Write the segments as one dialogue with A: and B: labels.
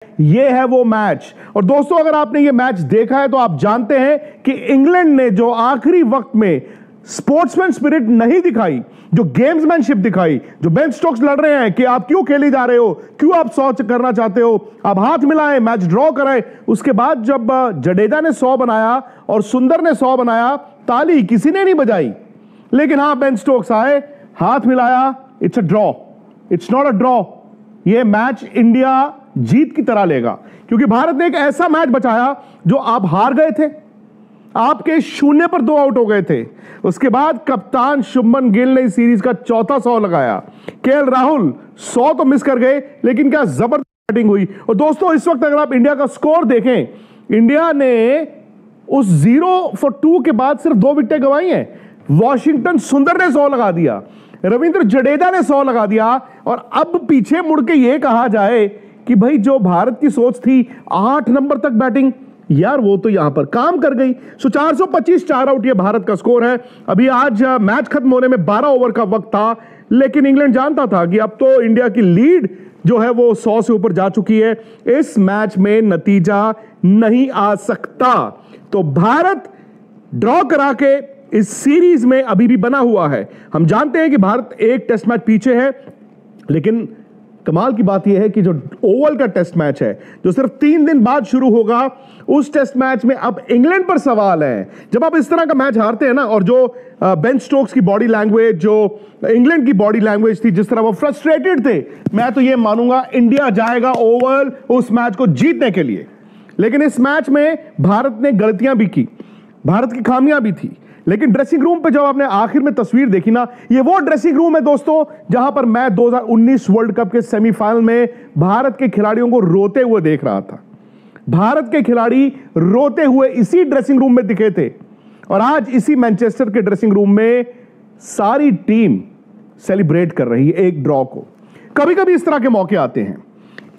A: ये है वो मैच। और दोस्तों, अगर आपने ये मैच देखा है तो आप जानते हैं कि इंग्लैंड ने जो आखिरी वक्त में स्पोर्ट्समैन स्पिरिट नहीं दिखाई, जो गेम्समैनशिप दिखाई, जो बेन स्टोक्स लड़ रहे हैं कि आप क्यों खेले जा रहे हो, क्यों आप 100 करना चाहते हो, आप हाथ मिलाएं, मैच ड्रॉ कराएं। उसके बाद जब जडेजा ने 100 बनाया और सुंदर ने 100 बनाया, ताली किसी ने नहीं बजाई। लेकिन हां, बेन स्टोक्स आए, हाथ मिलाया, it's a draw, it's not a draw. ये मैच इंडिया जीत की तरह लेगा, क्योंकि भारत ने एक ऐसा मैच बचाया जो आप हार गए थे, आपके 0 पर 2 आउट हो गए थे। उसके बाद कप्तान शुभमन गिल ने इस सीरीज का चौथा 100 लगाया। केएल राहुल 100 तो मिस कर गए, लेकिन क्या जबरदस्त बैटिंग हुई। और दोस्तों, इस वक्त अगर आप इंडिया का स्कोर देखें, इंडिया ने उस 0 for 2 के बाद सिर्फ 2 विकेटें गंवाई हैं। वॉशिंगटन सुंदर ने 100 लगा दिया, रविंद्र जडेजा ने 100 लगा दिया। और अब पीछे मुड़ के यह कहा जाए कि भाई जो भारत की सोच थी 8 नंबर तक बैटिंग, यार वो तो यहां पर काम कर गई। 425 4 आउट ये भारत का स्कोर है। अभी आज मैच खत्म होने में 12 ओवर का वक्त था, लेकिन इंग्लैंड जानता था कि अब तो इंडिया की लीड जो है वो 100 से ऊपर जा चुकी है, इस मैच में नतीजा नहीं आ सकता। तो भारत ड्रॉ करा के इस सीरीज में अभी भी बना हुआ है। हम जानते हैं कि भारत एक टेस्ट मैच पीछे है, लेकिन कमाल की बात यह है कि जो ओवल का टेस्ट मैच है, जो सिर्फ 3 दिन बाद शुरू होगा, उस टेस्ट मैच में अब इंग्लैंड पर सवाल है। जब आप इस तरह का मैच हारते हैं ना, और जो बेन स्टोक्स की बॉडी लैंग्वेज, जो इंग्लैंड की बॉडी लैंग्वेज थी, जिस तरह वो फ्रस्ट्रेटेड थे, मैं तो ये मानूंगा इंडिया जाएगा ओवल उस मैच को जीतने के लिए। लेकिन इस मैच में भारत ने गलतियां भी की, भारत की खामियां भी थी। लेकिन ड्रेसिंग रूम पे जब आपने आखिर में तस्वीर देखी ना, ये वो ड्रेसिंग रूम है दोस्तों जहां पर मैं 2019 वर्ल्ड कप के सेमीफाइनल में भारत के खिलाड़ियों को रोते हुए देख रहा था। भारत के खिलाड़ी रोते हुए इसी ड्रेसिंग रूम में दिखे थे। और आज इसी मैनचेस्टर के ड्रेसिंग रूम में सारी टीम सेलिब्रेट कर रही है एक ड्रॉ को। कभी कभी इस तरह के मौके आते हैं।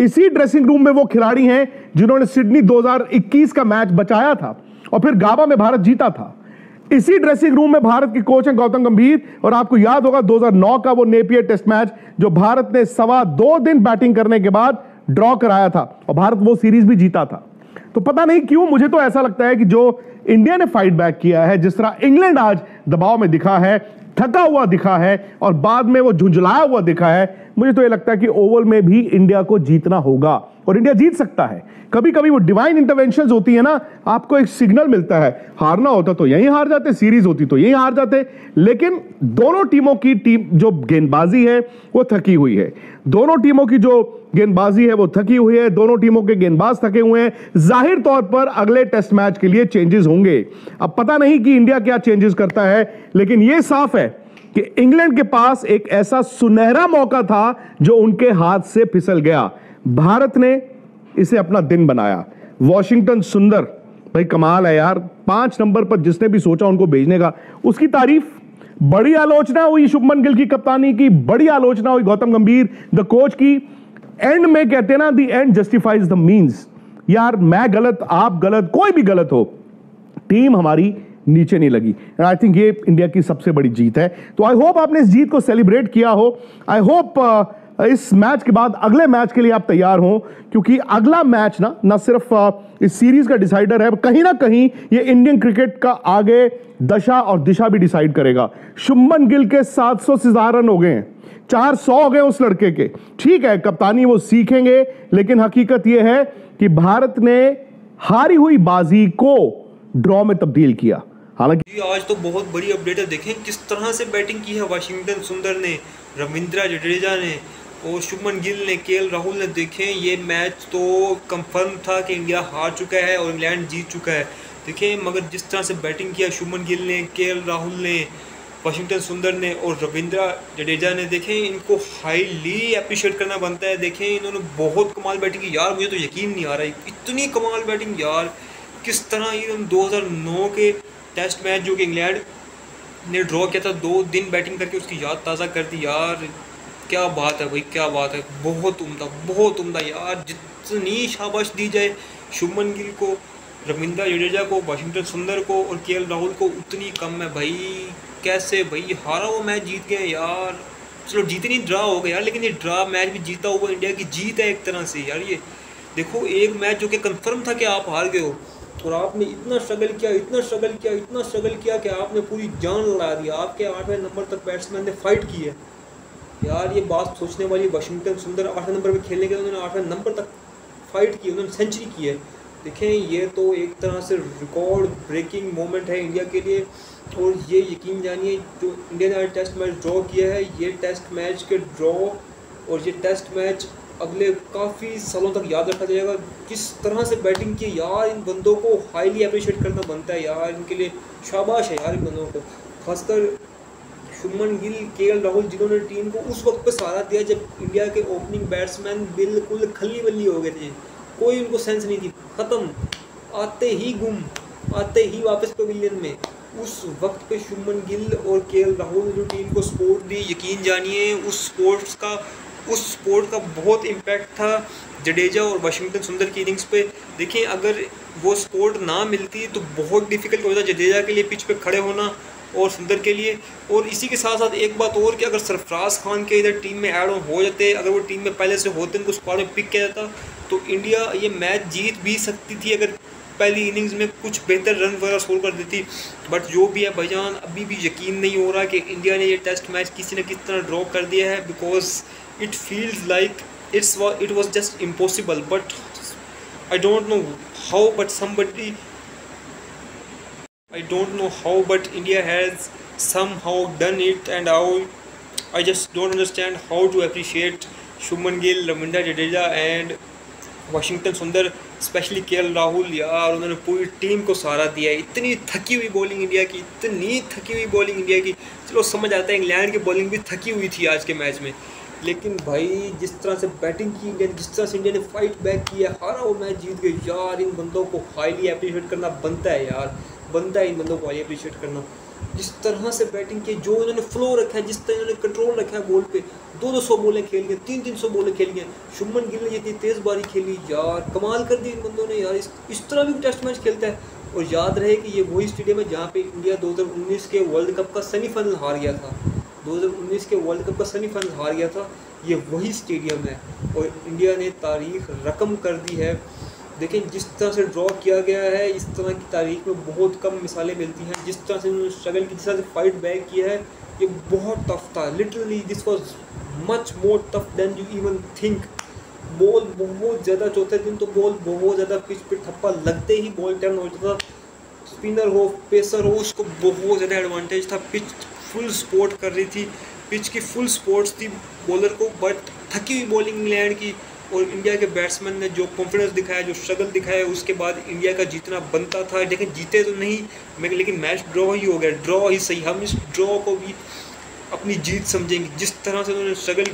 A: इसी ड्रेसिंग रूम में वो खिलाड़ी हैं जिन्होंने सिडनी 2021 का मैच बचाया था और फिर गाबा में भारत जीता था। इसी ड्रेसिंग रूम में भारत के कोच हैं गौतम गंभीर। और आपको याद होगा 2009 का वो नेपियर टेस्ट मैच जो भारत ने 2.25 दिन बैटिंग करने के बाद ड्रॉ कराया था, और भारत वो सीरीज भी जीता था। तो पता नहीं क्यों मुझे तो ऐसा लगता है कि जो इंडिया ने फाइट बैक किया है, जिस तरह इंग्लैंड आज दबाव में दिखा है, थका हुआ दिखा है और बाद में वो झुंझलाया हुआ दिखा है, मुझे तो ये लगता है कि ओवल में भी इंडिया को जीतना होगा और इंडिया जीत सकता है। कभी कभी वो डिवाइन इंटरवेंशंस होती है ना, आपको एक सिग्नल मिलता है। हारना होता तो यहीं हार जाते, सीरीज होती तो यहीं हार जाते। लेकिन दोनों टीमों की टीम जो गेंदबाजी है वो थकी हुई है, दोनों टीमों की जो गेंदबाजी है वो थकी हुई है, दोनों टीमों के गेंदबाज थके हुए हैं। जाहिर तौर पर अगले टेस्ट मैच के लिए चेंजेस होंगे। अब पता नहीं कि इंडिया क्या चेंजेस करता है, लेकिन यह साफ है कि इंग्लैंड के पास एक ऐसा सुनहरा मौका था जो उनके हाथ से फिसल गया। भारत ने इसे अपना दिन बनाया। वॉशिंगटन सुंदर, भाई कमाल है यार, 5 नंबर पर जिसने भी सोचा उनको भेजने का, उसकी तारीफ। बड़ी आलोचना हुई शुभमन गिल की कप्तानी की, बड़ी आलोचना हुई गौतम गंभीर द कोच की। एंड में कहते हैं ना, the end justifies the means. यार मैं गलत, आप गलत, कोई भी गलत हो, टीम हमारी नीचे नहीं लगी। एंड आई थिंक ये इंडिया की सबसे बड़ी जीत है। तो आई होप आपने इस जीत को सेलिब्रेट किया हो। आई होप इस मैच के बाद अगले मैच के लिए आप तैयार हो, क्योंकि अगला मैच ना सिर्फ इस सीरीज का डिसाइडर है, कहीं ना कहीं ये इंडियन क्रिकेट का आगे दशा और दिशा भी डिसाइड करेगा। शुभमन गिल के 700 से ज्यादा रन हो गए हैं, 400 हो गए उस लड़के के। ठीक है, कप्तानी वो सीखेंगे, लेकिन हकीकत यह है कि भारत ने हारी हुई बाजी को ड्रॉ में तब्दील किया। हालांकि
B: आज तो बहुत बड़ी अपडेट है। देखें किस तरह से बैटिंग की है वाशिंगटन सुंदर ने, रविंद्र जडेजा ने और शुभमन गिल ने, केएल राहुल ने। देखें ये मैच तो कंफर्म था कि इंडिया हार चुका है और इंग्लैंड जीत चुका है। देखें मगर जिस तरह से बैटिंग किया शुभमन गिल ने, केएल राहुल ने, वाशिंगटन सुंदर ने और रविंद्र जडेजा ने, देखें इनको हाईली अप्रिशिएट करना बनता है। देखें इन्होंने बहुत कमाल बैटिंग की यार, मुझे तो यकीन नहीं आ रहा है इतनी कमाल बैटिंग यार। किस तरह ये 2009 के टेस्ट मैच जो कि इंग्लैंड ने ड्रॉ किया था, 2 दिन बैटिंग करके उसकी याद ताज़ा कर दी यार। क्या बात है भाई, क्या बात है, बहुत उम्दा यार। जितनी शाबाश दी जाए शुभमन गिल को, रविंद्र जडेजा को, वाशिंगटन सुंदर को और केएल राहुल को उतनी कम है भाई। कैसे भाई हारा वो मैच जीत गए यार। चलो जीते नहीं, ड्रा हो गया यार, लेकिन ये ड्रा मैच भी जीता हुआ इंडिया की जीत है एक तरह से यार। ये देखो एक मैच जो कि कंफर्म था कि आप हार गए हो, और आपने इतना स्ट्रगल किया, इतना स्ट्रगल किया, इतना स्ट्रगल किया कि आपने पूरी जान लगा दी। आपके 8वें नंबर तक बैट्समैन ने फाइट की है यार, ये बात सोचने वाली। वाशिंगटन सुंदर 8वें नंबर पे खेलने के लिए उन्होंने 8वें नंबर तक फाइट की, उन्होंने सेंचुरी की है। देखें ये तो एक तरह से रिकॉर्ड ब्रेकिंग मोमेंट है इंडिया के लिए। और ये यकीन जानिए जो इंडिया ने आज टेस्ट मैच ड्रॉ किया है, ये टेस्ट मैच के ड्रॉ और ये टेस्ट मैच अगले काफ़ी सालों तक याद रखा जाएगा। किस तरह से बैटिंग की यार, इन बंदों को हाईली अप्रिशिएट करना बनता है यार, इनके लिए शाबाश है यार इन बंदों को। खासकर शुभमन गिल, केएल राहुल, जिन्होंने टीम को उस वक्त पे सहारा दिया जब इंडिया के ओपनिंग बैट्समैन बिल्कुल खल्ली बल्ली हो गए थे, कोई उनको सेंस नहीं थी, ख़त्म, आते ही गुम, आते ही वापस पवेलियन में। उस वक्त पे शुभमन गिल और केएल राहुल ने जो टीम को सपोर्ट दी, यकीन जानिए उस स्पोर्ट का बहुत इम्पैक्ट था जडेजा और वाशिंगटन सुंदर की इनिंग्स पे। देखें अगर वो सपोर्ट ना मिलती तो बहुत डिफिकल्ट होता जडेजा के लिए पिच पे खड़े होना और सुंदर के लिए। और इसी के साथ साथ एक बात और कि अगर सरफराज खान के इधर टीम में ऐड ऑन हो जाते, अगर वो टीम में पहले से होते, उनको स्क्वाड में पिक किया जाता, तो इंडिया ये मैच जीत भी सकती थी अगर पहली इनिंग्स में कुछ बेहतर रन वगैरह स्कोर कर देती। बट जो भी है भाईजान, अभी भी यकीन नहीं हो रहा कि इंडिया ने ये टेस्ट मैच किसी न किसी तरह ड्रॉ कर दिया है, because it feels like it was just impossible. But I don't know how, but India has somehow done it, and I just don't understand how to appreciate Shubman Gill, Ravindra Jadeja and Washington सुंदर, specially KL Rahul. यार उन्होंने पूरी team को सहारा दिया है। इतनी थकी हुई बॉलिंग इंडिया की, इतनी थकी हुई बॉलिंग इंडिया की। चलो समझ आता है इंग्लैंड की बॉलिंग भी थकी हुई थी आज के मैच में, लेकिन भाई जिस तरह से बैटिंग की इंडिया ने, जिस तरह से इंडिया ने फाइट बैक किया, हारा वो मैच जीत गए यार। इन बंदों को हाईली अप्रिशिएट करना बनता है यार, बनता है इन बंदों को हाईली अप्रिशिएट करना। जिस तरह से बैटिंग की, जो इन्होंने फ्लो रखा है, जिस तरह इन्होंने कंट्रोल रखा है बॉल पे, 200 बॉलें खेल गए, 300 बॉलें खेल गए। शुभमन गिल ने जितनी तेज़ बारी खेली यार, कमाल कर दी इन बंदों ने यार। इस तरह भी टेस्ट मैच खेलता है। और याद रहे कि ये वही स्टेडियम है जहाँ पे इंडिया 2019 के वर्ल्ड कप का सेमीफाइनल हार गया था। 2019 के वर्ल्ड कप का सेमीफाइनल हार गया था, ये वही स्टेडियम है। और इंडिया ने तारीख रकम कर दी है। देखें जिस तरह से ड्रॉ किया गया है, इस तरह की तारीख में बहुत कम मिसालें मिलती हैं। जिस तरह से उन्होंने स्ट्रगल की, जिस तरह से फाइट बैक किया है, ये बहुत टफ था। Literally this was much more tough then you even think. Ball बहुत ज़्यादा, चौथे दिन तो बॉल बहुत ज़्यादा पिच पे ठप्पा लगते ही बॉल टर्न हो जाता था। स्पिनर हो, पेसर हो, उसको बहुत ज़्यादा एडवांटेज था। पिच फुल सपोर्ट कर रही थी, पिच की फुल सपोर्ट्स थी बॉलर को। बट थकी हुई बॉलिंग इंग्लैंड की, और इंडिया के बैट्समैन ने जो कॉन्फिडेंस दिखाया, जो स्ट्रगल दिखाया, उसके बाद इंडिया का जीतना बनता था। लेकिन जीते तो नहीं, लेकिन मैच ड्रॉ ही हो गया। ड्रॉ ही सही, हम इस ड्रॉ को भी अपनी जीत समझेंगे। जिस तरह से उन्होंने स्ट्रगल